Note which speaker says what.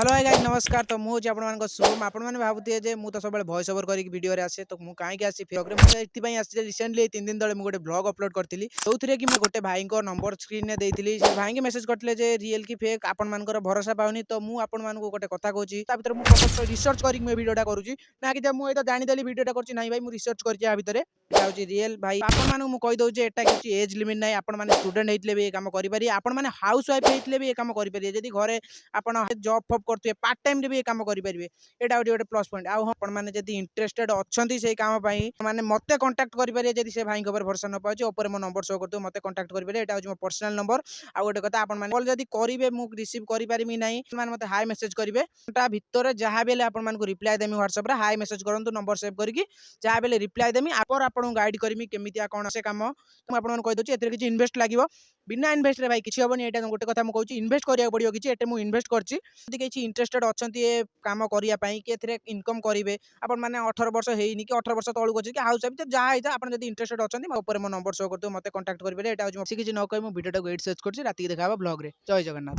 Speaker 1: Hello hi guys नमस्कार। तो मुझे आपण शुभम आपण मैंने भावुए जे मु तो सब वॉइस ओवर करके वीडियो रे आसे तो मु कहीं आसी फ्लॉग रे मुझे आसी रिसेंटली 3 दिन तले मु गोटे ब्लॉग अपलोड करथिली जोथरे कि मैं गोटे भाई को नंबर स्क्रीन ने देइथिली से भाई के मेसेज करथिले जे रियल की फेक आपण मानकर भरोसा पाउनी। तो मु आपण मान को गोटे कथा कहूची ता भीतर मु प्रॉपर रिसर्च करके मैं वीडियोटा करूची ना कि मु एतो जानि देली वीडियोटा करची नाही भाई मु रिसर्च करची आ भीतर जाउची रियल भाई आपण मान मु कहि दउ जे एटा किछि एज लिमिट नाही आपण माने स्टूडेंट हेतले भी ए काम करि पारि आपण माने हाउस वाइफ हेतले भी ए काम करि पारि जदी घरे आपण जॉब फॉब करथुए पार्ट टाइम रे भी ए काम करि परिबे एटा गोटे प्लस पॉइंट आ आपण माने जदी इंटरेस्टेड अछंती से काम पई माने मते कांटेक्ट करि पारे जदी से भाई के ऊपर भरोसा न पाउची ऊपर मो नंबर शो करतो मते कांटेक्ट करि पारे एटा हो मो पर्सनल नंबर आ गोटे कथा आपण माने कॉल जदी करिवे मु रिसीव करि पारिमी नाही माने मते हाय मेसेज करिवे ता भितर जहा बेले आपण मान को रिप्लाई देमी WhatsApp रे हाय मेसेज करंतु नंबर सेव करके जहा बेले रिप्लाई देमी आपर आपण गाइड करमी केमितिया कोन से काम तो आपण मान कहि दोची एतरे किछि इन्वेस्ट लागिवो बिना इन्वेस्ट रे भाई किछि हबनी एटा गोटे कथा मु कहूची इन्वेस्ट करिया पड़ियो किछि एटे मु इन्वेस्ट करची जदि किछि इंटरेस्टेड अछंती ए काम करिया पई कि एथरे इनकम करिवे आपण माने 18 वर्ष हेइनी कि 18 वर्ष तळु अछि कि हाउस वाइफ जहा हेता आपण जदि इंटरेस्टेड अछंती मो ऊपर मो नंबर शो करतो मते कांटेक्ट करि पारे एटा हो किछि न कहि मु वीडियो टाको एड सर्च करची राती के देखाबा ब्लॉग रे जय जगन्नाथ।